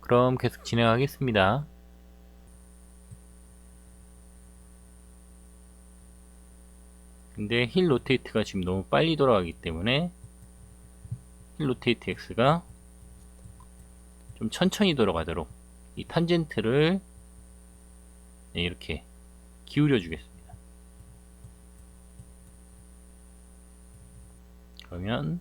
그럼 계속 진행하겠습니다. 근데 힐 로테이트가 지금 너무 빨리 돌아가기 때문에 힐 로테이트 X가 좀 천천히 돌아가도록 이 탄젠트를 이렇게 기울여 주겠습니다. 그러면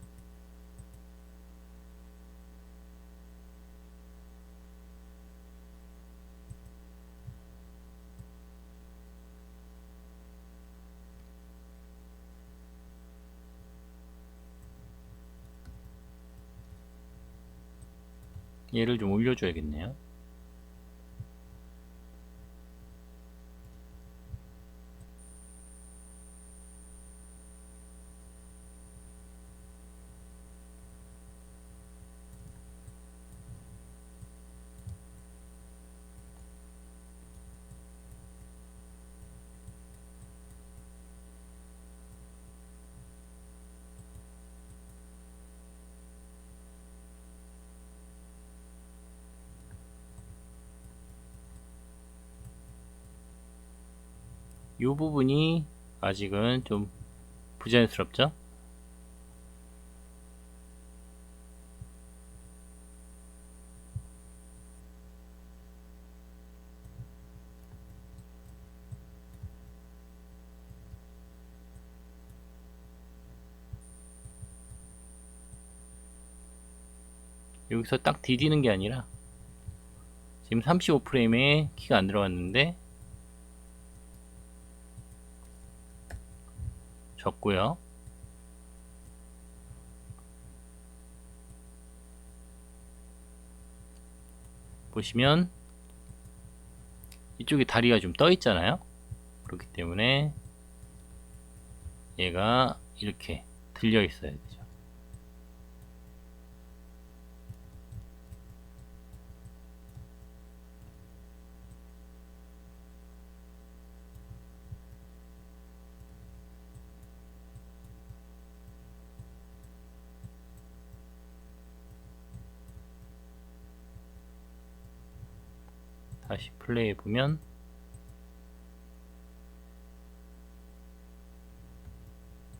얘를 좀 올려줘야겠네요. 이 부분이 아직은 좀 부자연스럽죠? 여기서 딱 디디는 게 아니라 지금 35프레임에 키가 안 들어갔는데 적고요. 보시면 이쪽에 다리가 좀 떠 있잖아요. 그렇기 때문에 얘가 이렇게 들려 있어야 되죠. 다시 플레이해 보면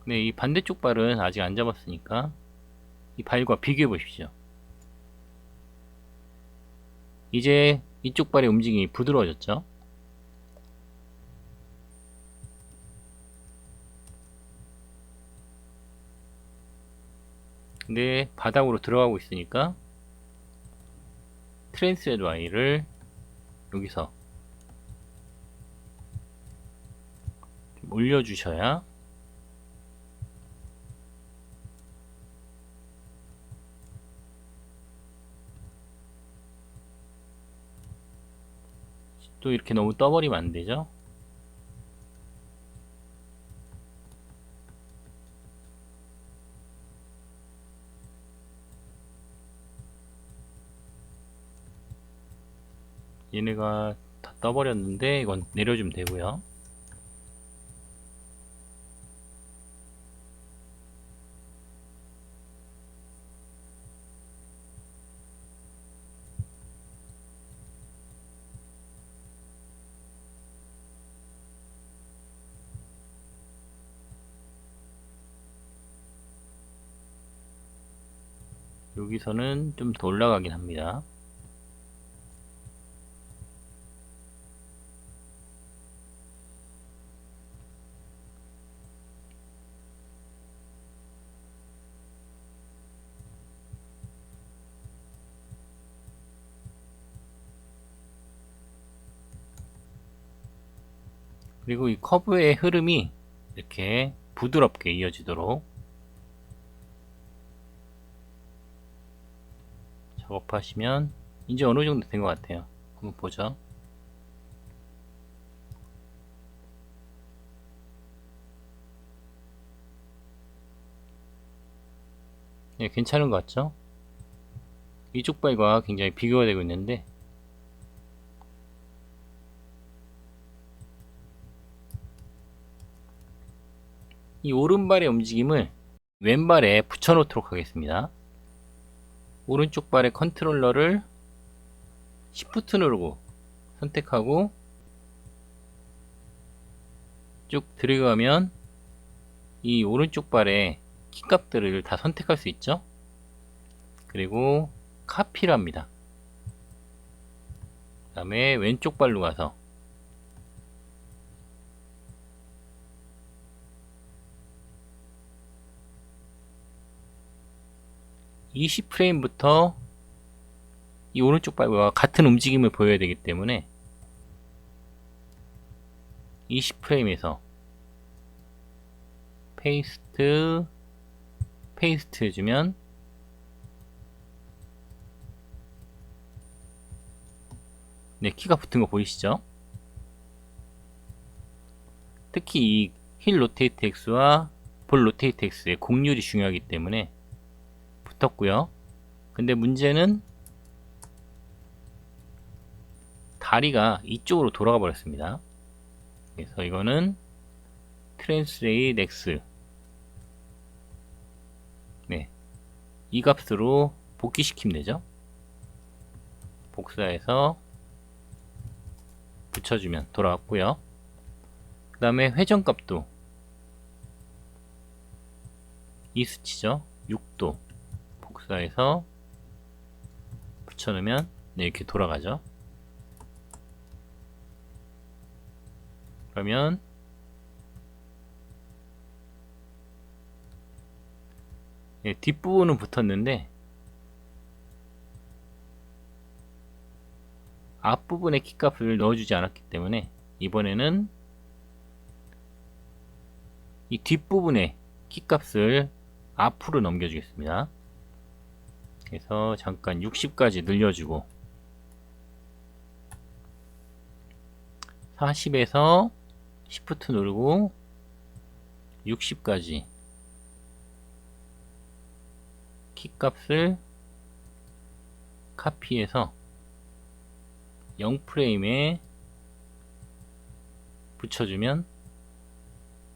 네, 이 반대쪽 발은 아직 안 잡았으니까 이 발과 비교해 보십시오. 이제 이쪽 발의 움직임이 부드러워졌죠. 근데 바닥으로 들어가고 있으니까 트랜스렛 Y를 여기서 좀 올려주셔야 또 이렇게 너무 떠버리면 안 되죠. 얘네가 다 떠버렸는데 이건 내려주면 되고요. 여기서는 좀 더 올라가긴 합니다. 그리고 이 커브의 흐름이 이렇게 부드럽게 이어지도록 작업하시면 이제 어느 정도 된 것 같아요. 한번 보죠. 네, 괜찮은 것 같죠? 이쪽 발과 굉장히 비교가 되고 있는데 이 오른발의 움직임을 왼발에 붙여 놓도록 하겠습니다. 오른쪽 발의 컨트롤러를 Shift 누르고 선택하고 쭉 들어가면 이 오른쪽 발에 키값들을 다 선택할 수 있죠. 그리고 카피를 합니다. 그 다음에 왼쪽 발로 가서 (20프레임부터) 이 오른쪽 발과 같은 움직임을 보여야 되기 때문에 20프레임에서 페이스트 해주면 네, 키가 붙은 거 보이시죠? 특히 이 힐 로테이트 X와 볼 로테이트 X의 곡률이 중요하기 때문에 붙었고요. 근데 문제는 다리가 이쪽으로 돌아가 버렸습니다. 그래서 이거는 트랜스레이트 X, 네, 이 값으로 복귀시키면 되죠. 복사해서 붙여주면 돌아왔고요. 그 다음에 회전값도 이 수치죠. 6도 복사해서 붙여놓으면 네, 이렇게 돌아가죠. 그러면 네, 뒷부분은 붙었는데 앞부분에 키값을 넣어주지 않았기 때문에 이번에는 이 뒷부분에 키값을 앞으로 넘겨주겠습니다. 그래서 잠깐 60까지 늘려주고 40에서 Shift 누르고 60까지 키값을 카피해서 0프레임에 붙여주면,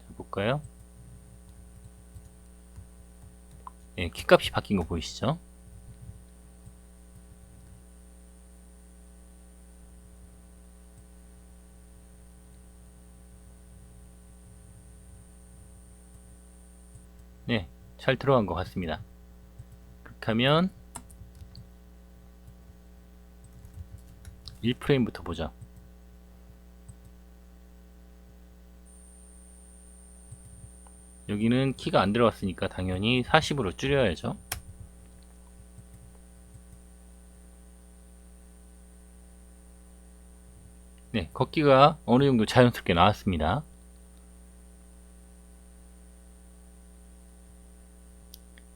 자, 볼까요? 예, 키값이 바뀐 거 보이시죠? 네, 잘 들어간 것 같습니다. 그렇게 하면 1프레임부터 보죠. 여기는 키가 안 들어갔으니까 당연히 40으로 줄여야죠. 네, 걷기가 어느 정도 자연스럽게 나왔습니다.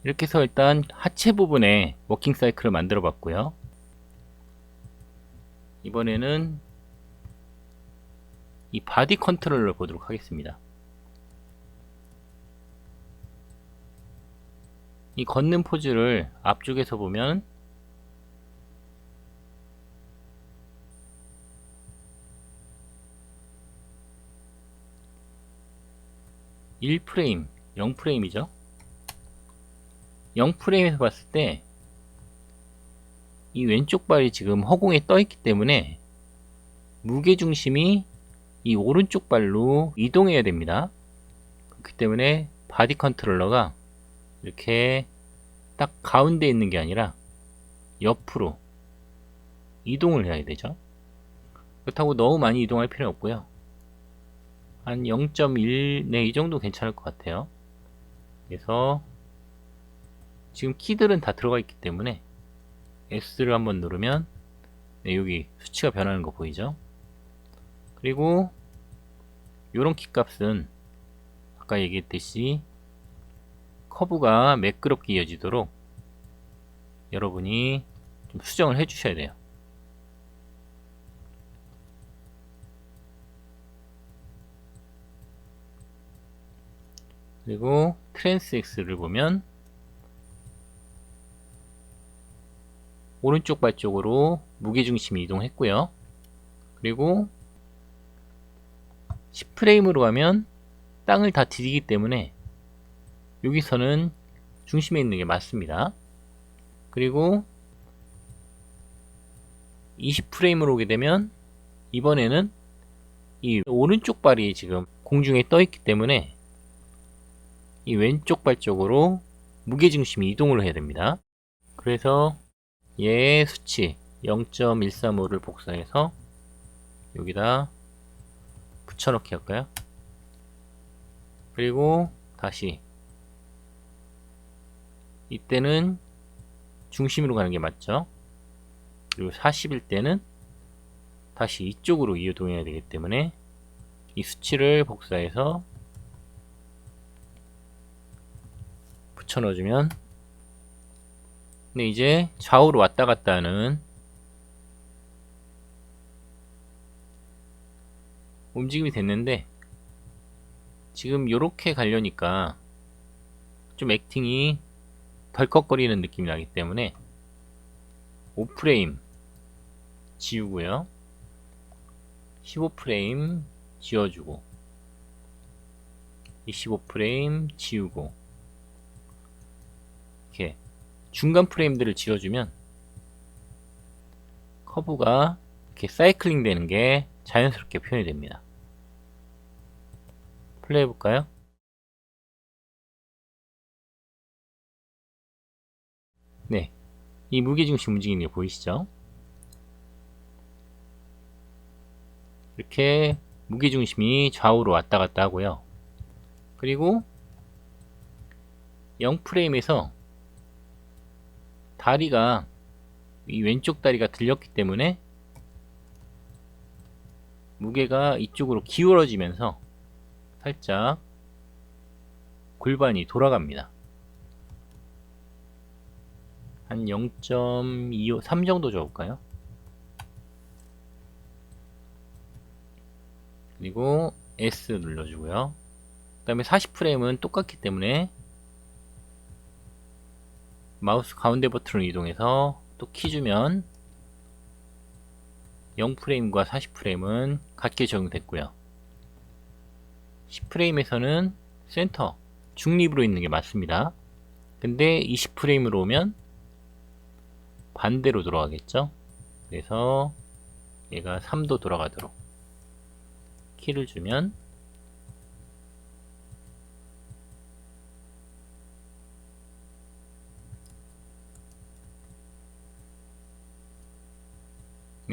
이렇게 해서 일단 하체 부분에 워킹 사이클을 만들어 봤고요. 이번에는 이 바디 컨트롤러를 보도록 하겠습니다. 이 걷는 포즈를 앞쪽에서 보면 (1프레임) (0프레임이죠) 0프레임에서 봤을 때 이 왼쪽 발이 지금 허공에 떠 있기 때문에 무게중심이 이 오른쪽 발로 이동해야 됩니다. 그렇기 때문에 바디 컨트롤러가 이렇게 딱 가운데 있는 게 아니라 옆으로 이동을 해야 되죠. 그렇다고 너무 많이 이동할 필요는 없고요. 한 0.1, 네, 이 정도 괜찮을 것 같아요. 그래서 지금 키들은 다 들어가 있기 때문에 S를 한번 누르면 네, 여기 수치가 변하는 거 보이죠? 그리고 요런 키 값은 아까 얘기했듯이 커브가 매끄럽게 이어지도록 여러분이 좀 수정을 해 주셔야 돼요. 그리고 트랜스 X를 보면 오른쪽 발 쪽으로 무게중심이 이동했고요. 그리고 10프레임으로 가면 땅을 다 디디기 때문에 여기서는 중심에 있는 게 맞습니다. 그리고 20프레임으로 오게 되면 이번에는 이 오른쪽 발이 지금 공중에 떠 있기 때문에 이 왼쪽 발 쪽으로 무게중심이 이동을 해야 됩니다. 그래서 얘의 수치 0.135를 복사해서 여기다 붙여넣기 할까요? 그리고 다시 이때는 중심으로 가는 게 맞죠? 그리고 40일 때는 다시 이쪽으로 이동해야 되기 때문에 이 수치를 복사해서 붙여 넣어주면, 근데 이제 좌우로 왔다 갔다 하는 움직임이 됐는데, 지금 요렇게 가려니까 좀 액팅이 덜컥거리는 느낌이 나기 때문에 5프레임 지우고요, 15프레임 지워주고, 25프레임 지우고, 이렇게 중간 프레임들을 지워주면 커브가 이렇게 사이클링 되는 게 자연스럽게 표현이 됩니다. 플레이 해볼까요? 네, 이 무게중심 움직이는 게 보이시죠? 이렇게 무게중심이 좌우로 왔다 갔다 하고요. 그리고 0프레임에서 다리가, 이 왼쪽 다리가 들렸기 때문에 무게가 이쪽으로 기울어지면서 살짝 골반이 돌아갑니다. 한 0.25, 3 정도 줘볼까요? 그리고 S 눌러주고요. 그 다음에 40프레임은 똑같기 때문에 마우스 가운데 버튼을 이동해서 또 키 주면 0프레임과 40프레임은 같게 적용됐고요. 10프레임에서는 센터 중립으로 있는 게 맞습니다. 근데 20프레임으로 오면 반대로 돌아가겠죠. 그래서 얘가 3도 돌아가도록 키를 주면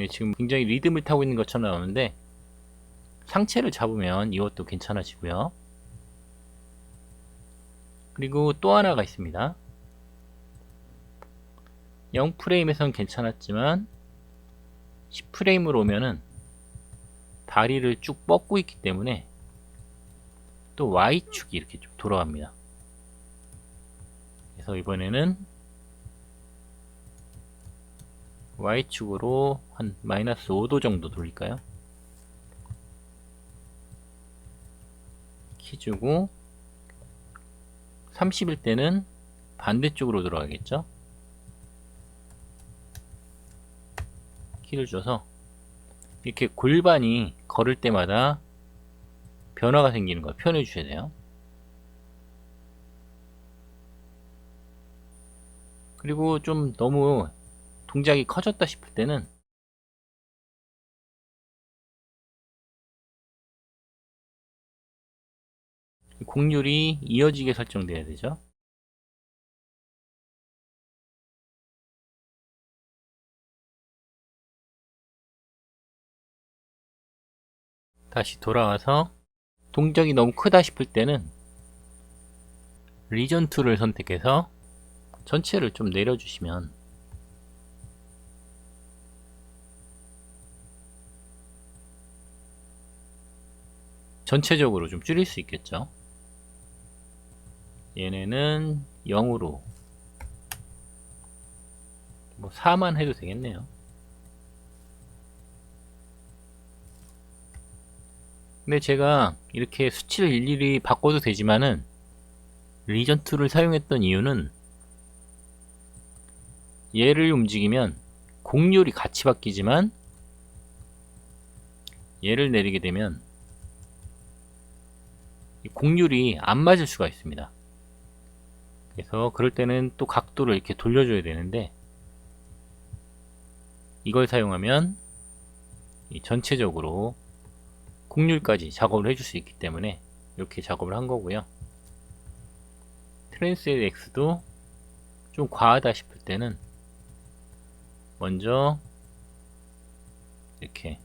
지금 굉장히 리듬을 타고 있는 것처럼 나오는데, 상체를 잡으면 이것도 괜찮아지고요. 그리고 또 하나가 있습니다. 0프레임에선 괜찮았지만 10프레임으로 오면은 다리를 쭉 뻗고 있기 때문에 또 Y축이 이렇게 좀 돌아갑니다. 그래서 이번에는 Y축으로 한 마이너스 5도 정도 돌릴까요? 키 주고 30일 때는 반대쪽으로 돌아가겠죠? 키를 줘서 이렇게 골반이 걸을 때마다 변화가 생기는 걸 표현해 주셔야 돼요. 그리고 좀 너무 동작이 커졌다 싶을 때는 곡률이 이어지게 설정돼야 되죠. 다시 돌아와서 동작이 너무 크다 싶을 때는 리전 툴을 선택해서 전체를 좀 내려주시면 전체적으로 좀 줄일 수 있겠죠. 얘네는 0으로 뭐 4만 해도 되겠네요. 근데 제가 이렇게 수치를 일일이 바꿔도 되지만은 리전 툴을 사용했던 이유는 얘를 움직이면 곡률이 같이 바뀌지만 얘를 내리게 되면 곡률이 안 맞을 수가 있습니다. 그래서 그럴 때는 또 각도를 이렇게 돌려줘야 되는데, 이걸 사용하면 전체적으로 곡률까지 작업을 해줄 수 있기 때문에 이렇게 작업을 한 거고요. 트랜스레이트 X도 좀 과하다 싶을 때는 먼저 이렇게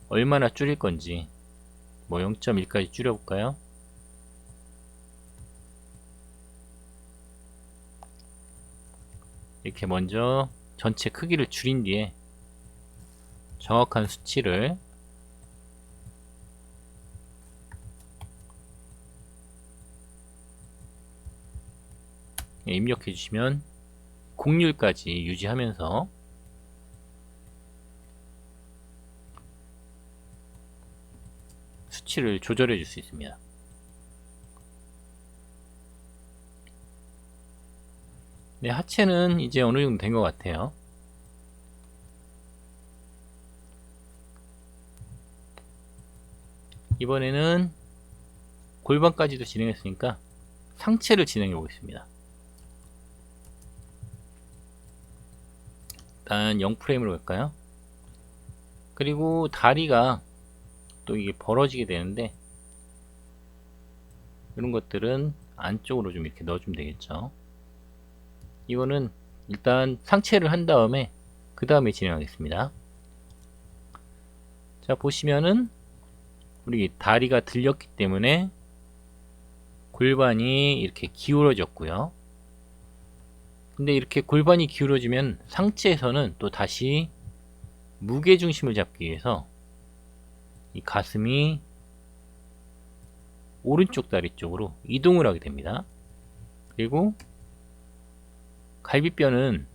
얼마나 줄일 건지 뭐 0.1까지 줄여볼까요? 이렇게 먼저 전체 크기를 줄인 뒤에 정확한 수치를 입력해 주시면 곡률까지 유지하면서 수치를 조절해 줄 수 있습니다. 네, 하체는 이제 어느 정도 된 것 같아요. 이번에는 골반까지도 진행했으니까 상체를 진행해 보겠습니다. 일단 0프레임으로 갈까요? 그리고 다리가 또 이게 벌어지게 되는데 이런 것들은 안쪽으로 좀 이렇게 넣어주면 되겠죠. 이거는 일단 상체를 한 다음에 그 다음에 진행하겠습니다. 자, 보시면은 우리 다리가 들렸기 때문에 골반이 이렇게 기울어졌고요. 근데 이렇게 골반이 기울어지면 상체에서는 또 다시 무게 중심을 잡기 위해서 이 가슴이 오른쪽 다리 쪽으로 이동을 하게 됩니다. 그리고 갈비뼈는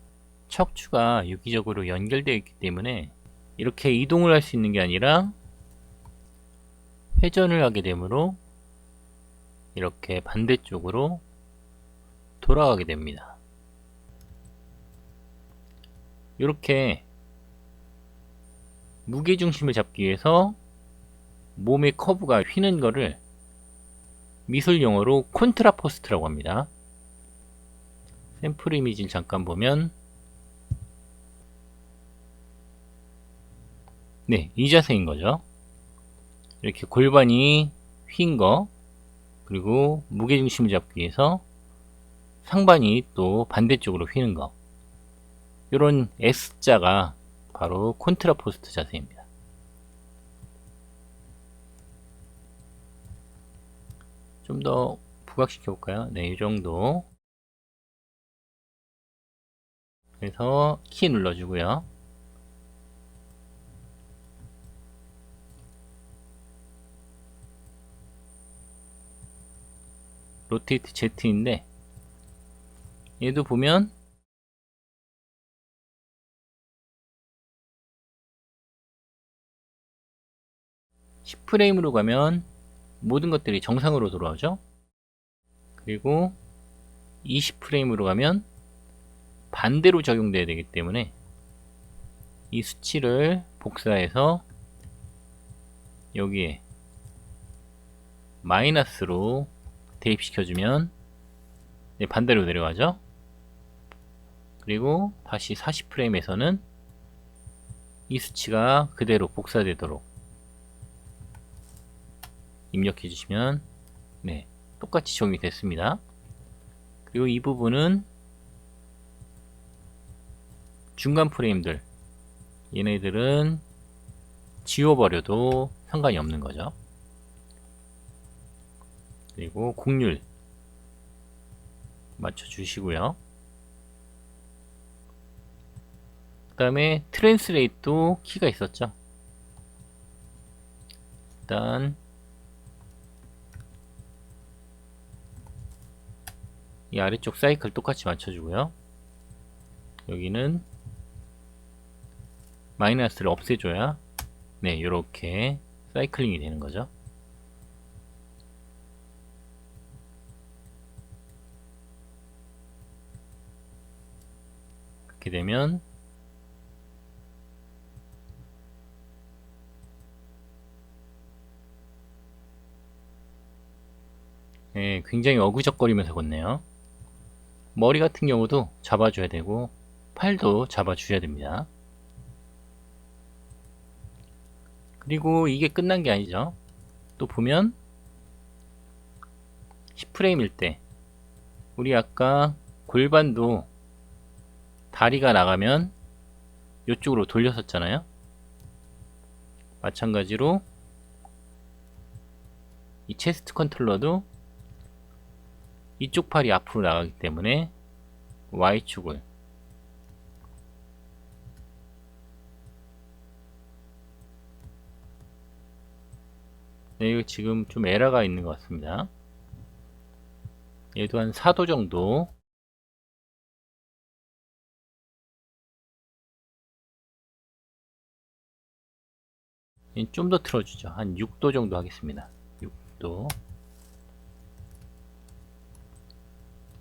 척추가 유기적으로 연결되어 있기 때문에 이렇게 이동을 할 수 있는 게 아니라 회전을 하게 되므로 이렇게 반대쪽으로 돌아가게 됩니다. 이렇게 무게중심을 잡기 위해서 몸의 커브가 휘는 거를 미술 용어로 콘트라포스트라고 합니다. 샘플 이미지를 잠깐 보면 네, 이 자세인 거죠. 이렇게 골반이 휜 거, 그리고 무게중심을 잡기 위해서 상반이 또 반대쪽으로 휘는 거, 이런 S자가 바로 콘트라포스트 자세입니다. 좀 더 부각시켜 볼까요? 네, 이 정도. 그래서 키 눌러주고요. 로테이트 Z인데 얘도 보면 (10프레임으로) 가면 모든 것들이 정상으로 돌아오죠. 그리고 20프레임으로 가면 반대로 적용돼야 되기 때문에 이 수치를 복사해서 여기에 마이너스로 대입시켜주면 반대로 내려가죠. 그리고 다시 40프레임에서는 이 수치가 그대로 복사되도록 입력해 주시면 네, 똑같이 적용이 됐습니다. 그리고 이 부분은 중간 프레임들, 얘네들은 지워버려도 상관이 없는 거죠. 그리고 곡률 맞춰주시고요. 그 다음에 트랜스레이트도 키가 있었죠. 일단 이 아래쪽 사이클 똑같이 맞춰주고요. 여기는 마이너스를 없애줘야 네, 이렇게 사이클링이 되는 거죠. 그렇게 되면 네, 굉장히 어그적거리면서 걷네요. 머리 같은 경우도 잡아줘야 되고 팔도 잡아주셔야 됩니다. 그리고 이게 끝난 게 아니죠. 또 보면 10프레임일 때 우리 아까 골반도 다리가 나가면 이쪽으로 돌렸었잖아요. 마찬가지로 이 체스트 컨트롤러도 이쪽 팔이 앞으로 나가기 때문에 Y축을 네, 이거 지금 좀 에러가 있는 것 같습니다. 얘도 한 4도 정도. 좀 더 틀어주죠. 한 6도 정도 하겠습니다. 6도.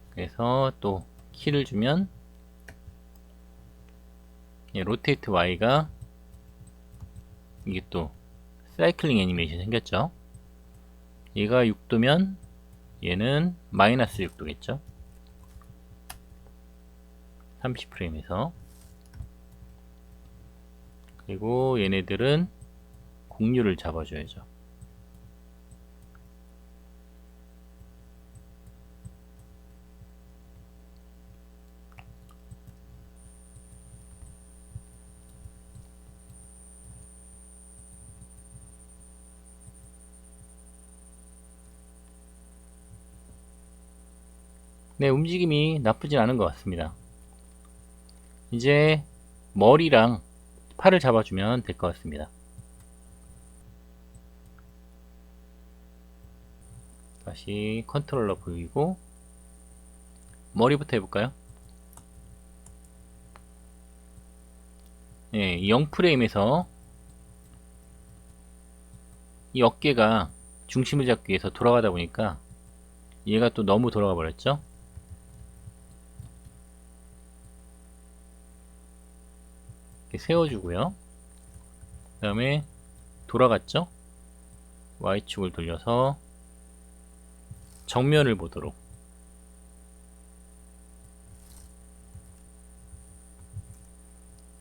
그래서 또 키를 주면 로테이트 Y가 이게 또 사이클링 애니메이션 생겼죠. 얘가 6도면 얘는 마이너스 6도겠죠. 30프레임에서. 그리고 얘네들은 공률을 잡아줘야죠. 네, 움직임이 나쁘진 않은 것 같습니다. 이제 머리랑 팔을 잡아주면 될 것 같습니다. 다시 컨트롤러 보이고 머리부터 해볼까요? 네, 0프레임에서 이 어깨가 중심을 잡기 위해서 돌아가다 보니까 얘가 또 너무 돌아가 버렸죠. 이렇게 세워주고요. 그 다음에 돌아갔죠. Y축을 돌려서 정면을 보도록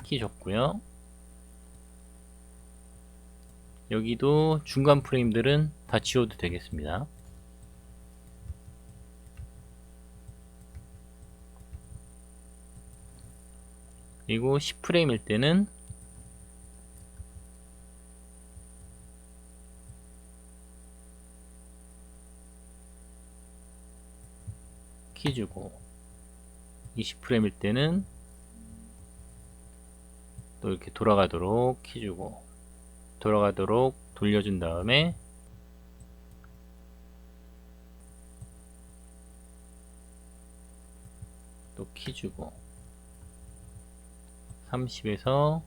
키 줬고요. 여기도 중간 프레임들은 다 지워도 되겠습니다. 그리고 10프레임일 때는 키 주고 20프레임일 때는 또 이렇게 돌아가도록 키 주고 돌아가도록 돌려준 다음에 또 키 주고 30에서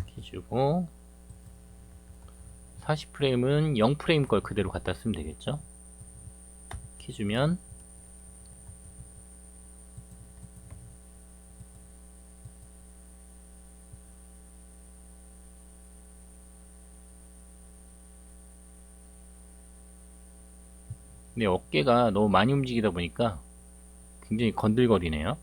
키 주고 40프레임은 0프레임 걸 그대로 갖다 쓰면 되겠죠. 키 주면 근데 어깨가 너무 많이 움직이다 보니까 굉장히 건들거리네요.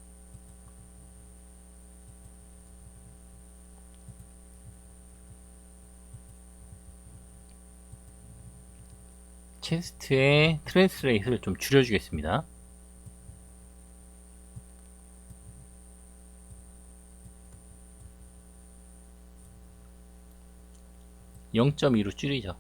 체스트의 트랜스레이트를 좀 줄여주겠습니다. 0.2로 줄이죠.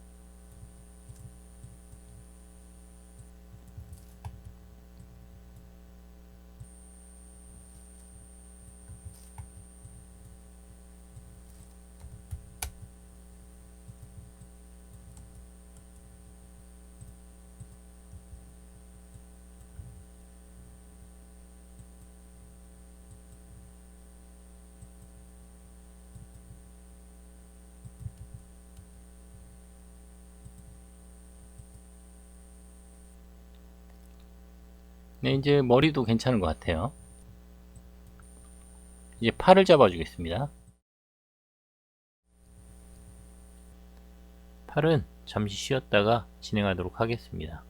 네, 이제 머리도 괜찮은 것 같아요. 이제 팔을 잡아주겠습니다. 팔은 잠시 쉬었다가 진행하도록 하겠습니다.